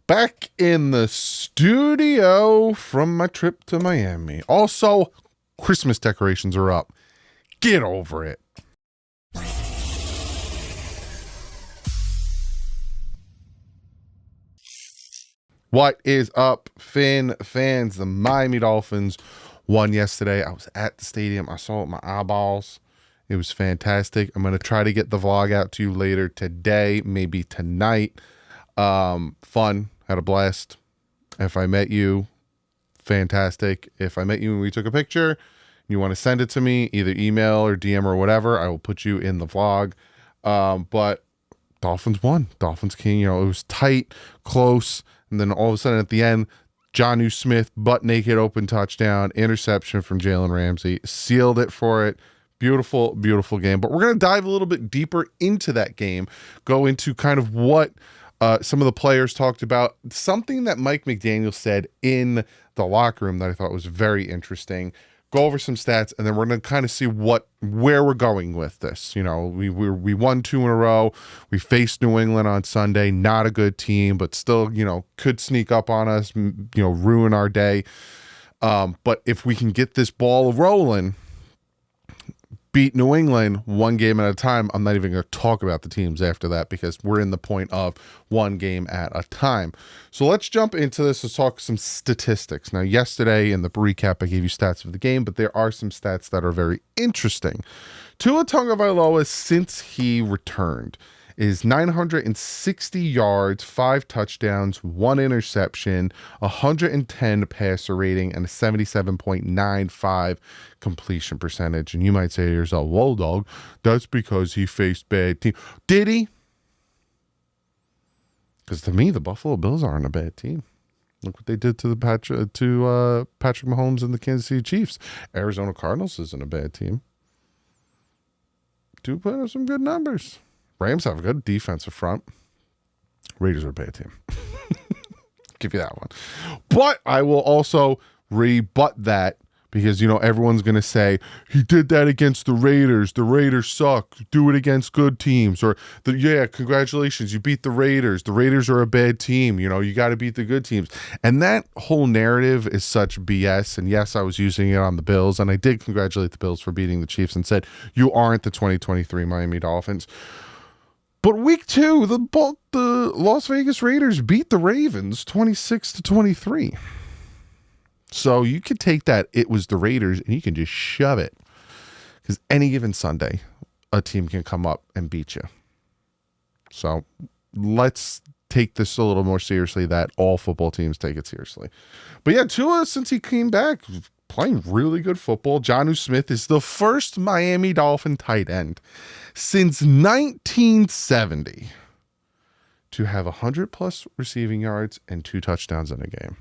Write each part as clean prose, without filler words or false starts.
Back in the studio from my trip to Miami. Also, Christmas decorations are up. Get over it. What is up, fans? The Miami Dolphins won yesterday. I was at the stadium. I saw it with my eyeballs. It was fantastic. I'm going to try to get the vlog out to you later today, maybe tonight. Fun. Had a blast. If I met you, fantastic. If I met you and we took a picture, you want to send it to me, either email or DM or whatever, I will put you in the vlog. But Dolphins won. Dolphins king. It was tight, close. And then all of a sudden at the end, Jonnu Smith, butt naked, open touchdown, interception from Jalen Ramsey, sealed it for it. Beautiful, beautiful game. But we're going to dive a little bit deeper into that game, go into kind of what some of the players talked about, something that Mike McDaniel said in the locker room that I thought was very interesting. Go over some stats, and then we're going to kind of see where we're going with this. We won 2 in a row. We faced New England on Sunday. Not a good team, but still, could sneak up on us, ruin our day. But if we can get this ball rolling, beat New England 1 game at a time. I'm not even going to talk about the teams after that because we're in the point of 1 game at a time. So let's jump into this. Let's talk some statistics. Now, yesterday in the recap, I gave you stats of the game, but there are some stats that are very interesting. Tua Tagovailoa, since he returned, is 960 yards, 5 touchdowns, 1 interception, 110 passer rating, and a 77.95 completion percentage. And you might say to yourself, whoa, dog, that's because he faced bad team. Did he? Because to me, the Buffalo Bills aren't a bad team. Look what they did to Patrick Mahomes and the Kansas City Chiefs. Arizona Cardinals isn't a bad team. Do put up some good numbers. Rams have a good defensive front. Raiders are a bad team. Give you that one. But I will also rebut that because, everyone's going to say, he did that against the Raiders. The Raiders suck. Do it against good teams. Or, congratulations. You beat the Raiders. The Raiders are a bad team. You got to beat the good teams. And that whole narrative is such BS. And yes, I was using it on the Bills. And I did congratulate the Bills for beating the Chiefs and said, you aren't the 2023 Miami Dolphins. But week 2, the Las Vegas Raiders beat the Ravens 26-23. So you could take that it was the Raiders and you can just shove it. Because any given Sunday, a team can come up and beat you. So let's take this a little more seriously that all football teams take it seriously. But yeah, Tua, since he came back, playing really good football. Jonnu Smith is the first Miami Dolphin tight end since 1970 to have 100+ receiving yards and 2 touchdowns in a game.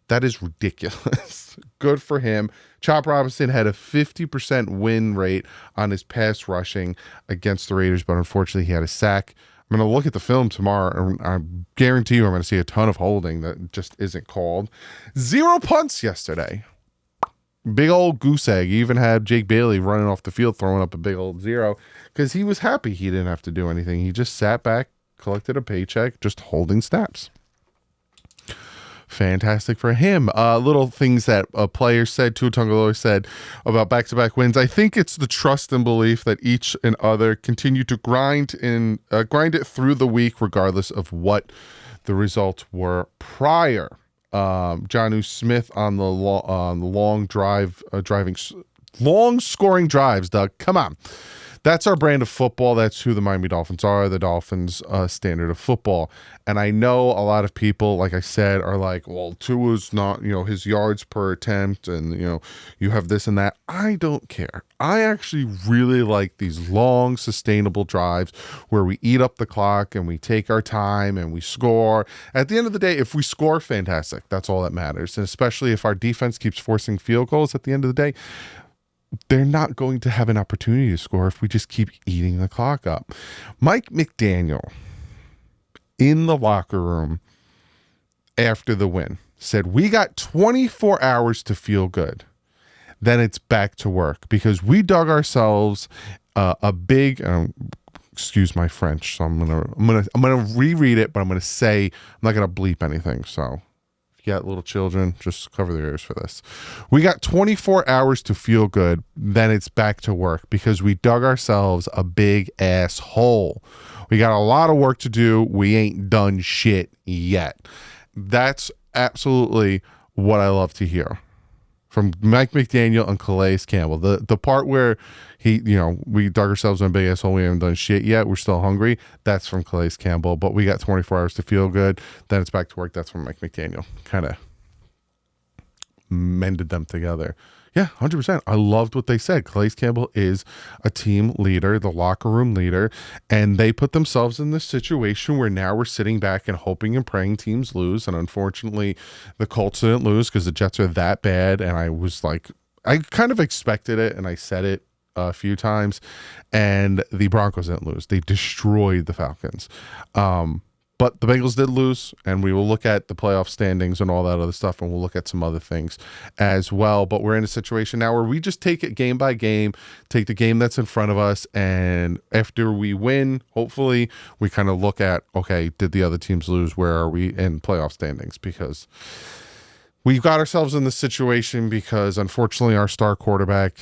That is ridiculous. Good for him. Chop Robinson had a 50% win rate on his pass rushing against the Raiders, but unfortunately he had a sack. I'm going to look at the film tomorrow, and I guarantee you I'm going to see a ton of holding that just isn't called. 0 punts yesterday. Big old goose egg. He even had Jake Bailey running off the field throwing up a big old 0 because he was happy he didn't have to do anything. He just sat back, collected a paycheck, just holding snaps. Fantastic for him. Little things that a player said, Tua Tagovailoa said about back-to-back wins. I think it's the trust and belief that each and other continue to grind it through the week, regardless of what the results were prior. Jonnu Smith on the long scoring drives. Doug, come on. That's our brand of football. That's who the Miami Dolphins are, the Dolphins' standard of football. And I know a lot of people, like I said, are like, well, Tua's not, his yards per attempt and, you have this and that. I don't care. I actually really like these long, sustainable drives where we eat up the clock and we take our time and we score. At the end of the day, if we score, fantastic. That's all that matters. And especially if our defense keeps forcing field goals at the end of the day, they're not going to have an opportunity to score if we just keep eating the clock up. Mike McDaniel in the locker room after the win said, we got 24 hours to feel good. Then it's back to work because we dug ourselves a big, Excuse my French. So I'm gonna reread it, but I'm gonna say I'm not gonna bleep anything. So if you got little children, just cover their ears for this. We got 24 hours to feel good, then it's back to work because we dug ourselves a big ass hole. We got a lot of work to do. We ain't done shit yet. That's absolutely what I love to hear from Mike McDaniel and Calais Campbell. The part where we dug ourselves in a big asshole, we haven't done shit yet, we're still hungry, that's from Calais Campbell. But we got 24 hours to feel good, then it's back to work, that's from Mike McDaniel. Kind of mended them together. Yeah, 100%. I loved what they said. Calais Campbell is a team leader, the locker room leader, and they put themselves in this situation where now we're sitting back and hoping and praying teams lose. And unfortunately, the Colts didn't lose because the Jets are that bad. And I was like, I kind of expected it, and I said it a few times. And the Broncos didn't lose. They destroyed the Falcons. But the Bengals did lose, and we will look at the playoff standings and all that other stuff, and we'll look at some other things as well. But we're in a situation now where we just take it game by game, take the game that's in front of us, and after we win, hopefully, we kind of look at, okay, did the other teams lose? Where are we in playoff standings? Because we've got ourselves in this situation because, unfortunately, our star quarterback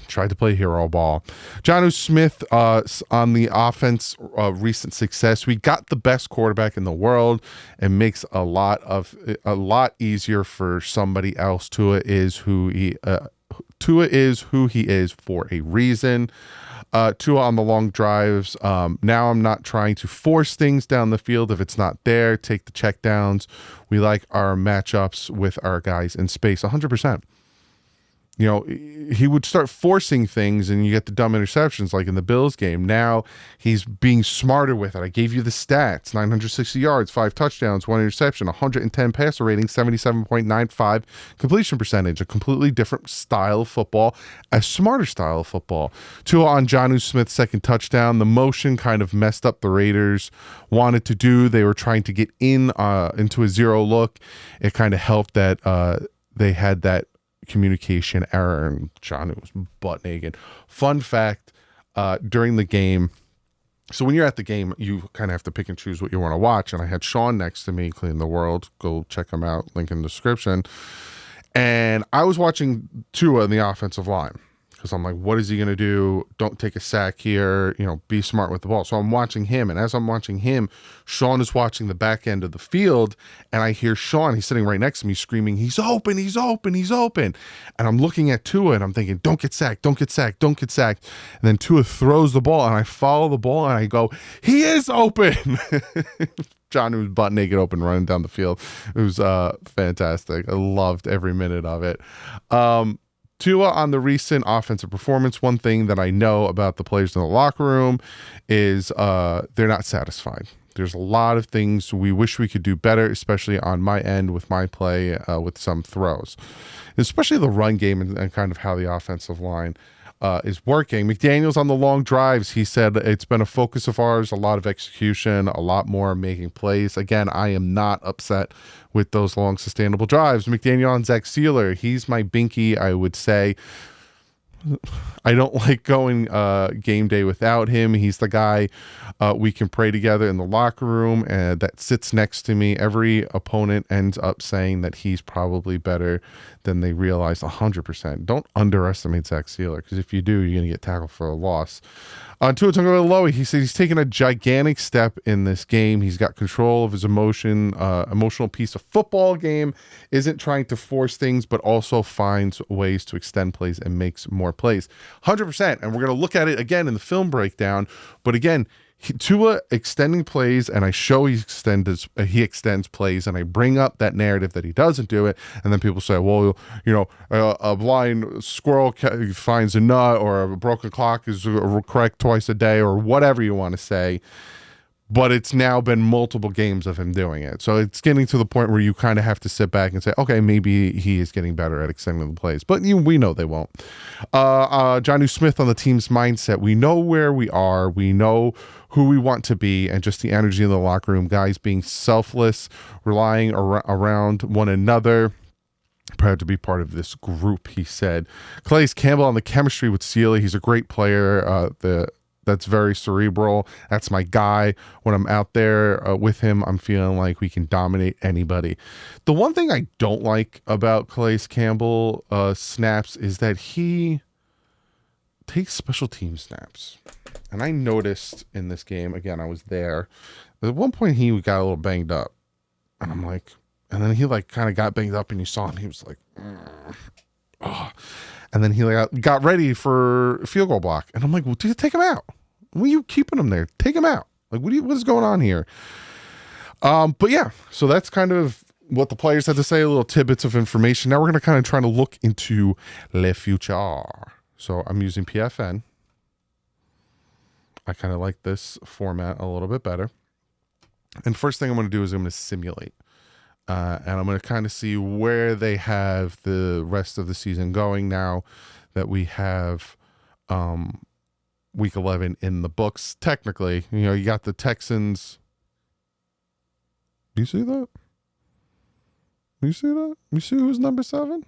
tried to play hero ball. Jonnu Smith on the offense, recent success. We got the best quarterback in the world. It makes a lot easier for somebody else. Tua is who he is for a reason. Tua on the long drives. Now I'm not trying to force things down the field. If it's not there, take the check downs. We like our matchups with our guys in space 100%. He would start forcing things and you get the dumb interceptions like in the Bills game. Now he's being smarter with it. I gave you the stats: 960 yards, 5 touchdowns, 1 interception, 110 passer rating, 77.95 completion percentage. A completely different style of football, a smarter style of football. Tua on Jonnu Smith's second touchdown. The motion kind of messed up the Raiders wanted to do. They were trying to get into a zero look. It kind of helped that they had that communication error, and Jonnu was butt naked. Fun fact, during the game, so when you're at the game, you kind of have to pick and choose what you want to watch, and I had Sean next to me, Clean the World. Go check him out, link in the description. And I was watching Tua in the offensive line because I'm like, what is he going to do? Don't take a sack here, be smart with the ball. So I'm watching him, and as I'm watching him, Sean is watching the back end of the field, and I hear Sean, he's sitting right next to me, screaming, he's open, he's open, he's open. And I'm looking at Tua, and I'm thinking, don't get sacked, don't get sacked, don't get sacked. And then Tua throws the ball, and I follow the ball, and I go, he is open. John was butt naked open running down the field. It was fantastic. I loved every minute of it. Tua on the recent offensive performance. One thing that I know about the players in the locker room is they're not satisfied. There's a lot of things we wish we could do better, especially on my end with my play with some throws, especially the run game and kind of how the offensive line is working. McDaniel's on the long drives. He said it's been a focus of ours, a lot of execution, a lot more making plays. Again, I am not upset with those long sustainable drives. McDaniel on Zach Sealer. He's my binky, I would say. I don't like going game day without him. He's the guy we can pray together in the locker room and that sits next to me. Every opponent ends up saying that he's probably better than they realize 100%. Don't underestimate Zach Sealer, because if you do, you're going to get tackled for a loss. Tua Tagovailoa, he said he's taken a gigantic step in this game. He's got control of his emotional piece of football game, isn't trying to force things, but also finds ways to extend plays and makes more plays. 100%. And we're going to look at it again in the film breakdown. But again, Tua extending plays, and I show he extends plays, and I bring up that narrative that he doesn't do it, and then people say, well, a blind squirrel finds a nut, or a broken clock is correct twice a day, or whatever you want to say. But it's now been multiple games of him doing it. So it's getting to the point where you kind of have to sit back and say, okay, maybe he is getting better at extending the plays. But we know they won't. Jonnu Smith on the team's mindset. We know where we are. We know who we want to be, and just the energy in the locker room. Guys being selfless, relying around one another. Proud to be part of this group, he said. Calais Campbell on the chemistry with Sealy. He's a great player. The that's very cerebral. That's my guy. When I'm out there with him, I'm feeling like we can dominate anybody. The one thing I don't like about Calais Campbell snaps is that he takes special team snaps. And I noticed in this game, again, I was there. At one point, he got a little banged up. And I'm like, and then he like kind of got banged up and you saw him. He was like, oh. And then he like got ready for field goal block. And I'm like, well, dude, take him out. Why are you keeping him there? Take him out. Like, what is going on here? But yeah, so that's kind of what the players had to say, a little tidbits of information. Now we're going to kind of try to look into le future. So I'm using PFN. I kind of like this format a little bit better. And first thing I'm going to do is I'm going to simulate. And I'm going to kind of see where they have the rest of the season going now that we have week 11 in the books. Technically, you know, you got the Texans. Do you see that? You see that? You see who's number 7?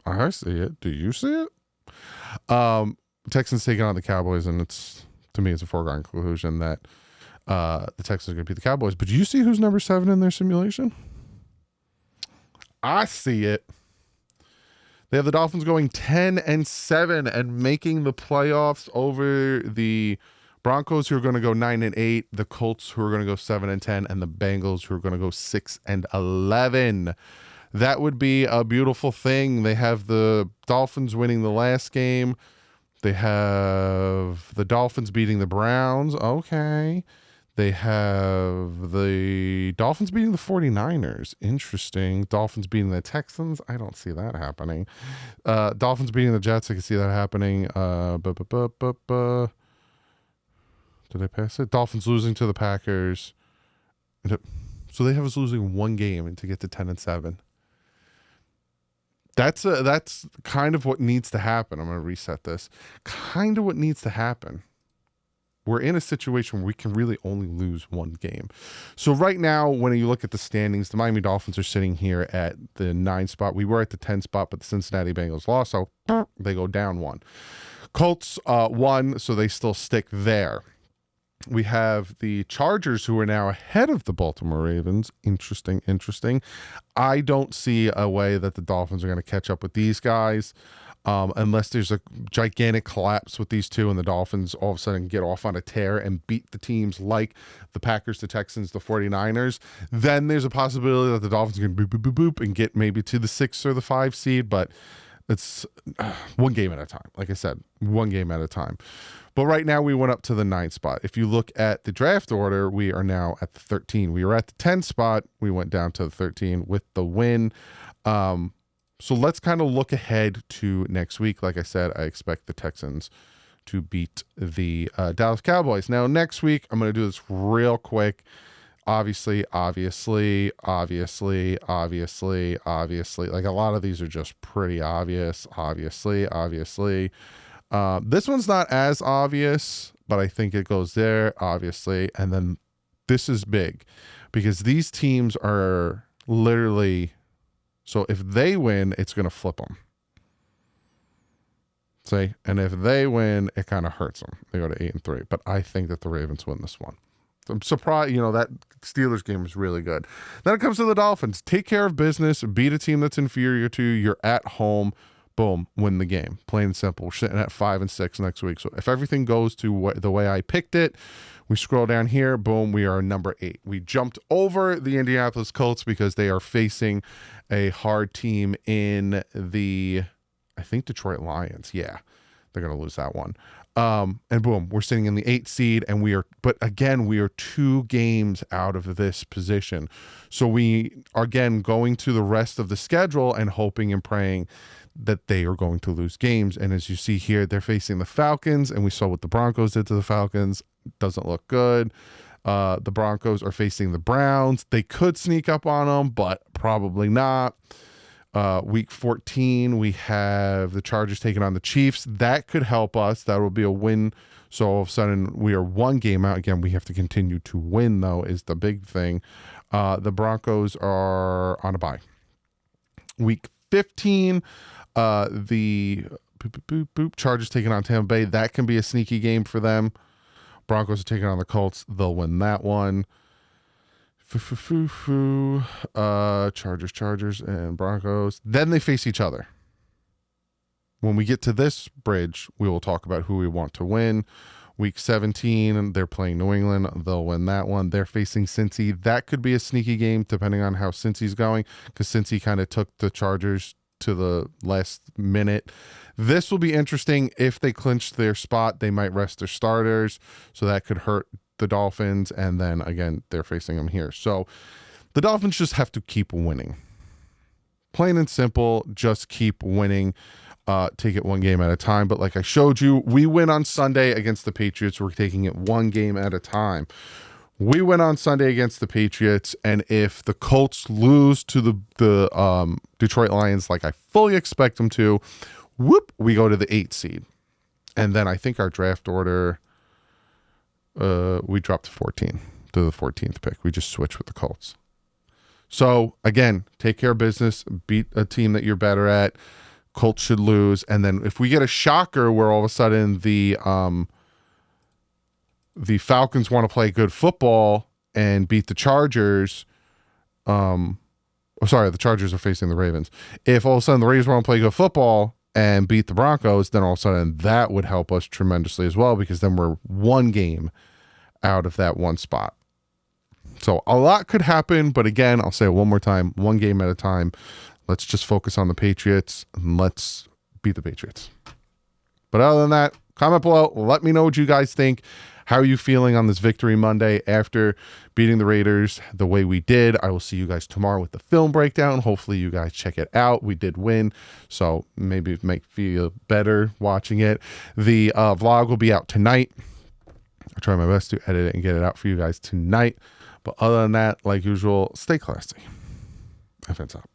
I see it. Do you see it? Texans taking on the Cowboys, and it's, to me, it's a foregone conclusion that the Texans are going to beat the Cowboys. But do you see who's number 7 in their simulation? I see it. They have the Dolphins going 10-7 and making the playoffs over the Broncos, who are going to go 9-8, the Colts, who are going to go 7-10, and the Bengals, who are going to go 6-11. That would be a beautiful thing. They have the Dolphins winning the last game. They have the Dolphins beating the Browns. Okay. They have the Dolphins beating the 49ers. Interesting. Dolphins beating the Texans. I don't see that happening. Dolphins beating the Jets. I can see that happening. Did I pass it? Dolphins losing to the Packers. So they have us losing one game to get to 10-7. That's kind of what needs to happen. I'm going to reset this. Kind of what needs to happen. We're in a situation where we can really only lose one game. So right now, when you look at the standings, the Miami Dolphins are sitting here at the 9 spot. We were at the 10 spot, but the Cincinnati Bengals lost, so they go down 1. Colts won, so they still stick there. We have the Chargers, who are now ahead of the Baltimore Ravens. Interesting. I don't see a way that the Dolphins are going to catch up with these guys. Unless there's a gigantic collapse with these two and the Dolphins all of a sudden get off on a tear and beat the teams like the Packers, the Texans, the 49ers, then there's a possibility that the Dolphins can boop and get maybe to the 6 or the 5 seed, but it's one game at a time. Like I said, one game at a time. But right now we went up to the 9 spot. If you look at the draft order, we are now at the 13. We were at the 10 spot. We went down to the 13 with the win. So let's kind of look ahead to next week. Like I said, I expect the Texans to beat the Dallas Cowboys. Now, next week, I'm going to do this real quick. Obviously. Like a lot of these are just pretty obvious. Obviously. This one's not as obvious, but I think it goes there, obviously. And then this is big because these teams are literally... So if they win, it's going to flip them. See? And if they win, it kind of hurts them. They go to 8-3. But I think that the Ravens win this one. So I'm surprised, that Steelers game is really good. Then it comes to the Dolphins. Take care of business. Beat a team that's inferior to you. You're at home. Boom. Win the game. Plain and simple. We're sitting at 5-6 next week. So if everything goes to the way I picked it, we scroll down here. Boom. We are number 8. We jumped over the Indianapolis Colts because they are facing a hard team in the, I think, Detroit Lions. Yeah, they're going to lose that one. And boom, we're sitting in the 8th seed, and we are 2 games out of this position. So we are, again, going to the rest of the schedule and hoping and praying that they are going to lose games. And as you see here, they're facing the Falcons, and we saw what the Broncos did to the Falcons. Doesn't look good. The Broncos are facing the Browns. They could sneak up on them, but probably not. Week 14, we have the Chargers taking on the Chiefs. That could help us. That will be a win. So all of a sudden, we are 1 game out. Again, we have to continue to win, though, is the big thing. The Broncos are on a bye. Week 15, the Chargers taking on Tampa Bay. That can be a sneaky game for them. Broncos are taking on the Colts. They'll win that one. Chargers, and Broncos. Then they face each other. When we get to this bridge, we will talk about who we want to win. Week 17, they're playing New England. They'll win that one. They're facing Cincy. That could be a sneaky game depending on how Cincy's going, because Cincy kind of took the Chargers to the last minute. This will be interesting. If they clinch their spot, they might rest their starters, so that could hurt the Dolphins. And then again, they're facing them here. So the Dolphins just have to keep winning. Plain and simple, just keep winning. Take it one game at a time. But like I showed you, we win on Sunday against the Patriots. We're taking it one game at a time. We win on Sunday against the Patriots, and if the Colts lose to the Detroit Lions like I fully expect them to, we go to the 8th seed. And then I think our draft order, we dropped to 14, to the 14th pick. We just switched with the Colts. So again, take care of business, beat a team that you're better at. Colts should lose. And then if we get a shocker where all of a sudden the Falcons want to play good football and beat the Chargers, the Chargers are facing the Ravens. If all of a sudden the Ravens want to play good football and beat the Broncos, then all of a sudden that would help us tremendously as well, because then we're one game out of that one spot. So a lot could happen, but again, I'll say it one more time, one game at a time. Let's just focus on the Patriots and let's beat the Patriots. But other than that, comment below. Let me know what you guys think. How are you feeling on this Victory Monday after beating the Raiders the way we did? I will see you guys tomorrow with the film breakdown. Hopefully you guys check it out. We did win, so maybe it might feel better watching it. The vlog will be out tonight. I'll try my best to edit it and get it out for you guys tonight. But other than that, like usual, stay classy. Offense up.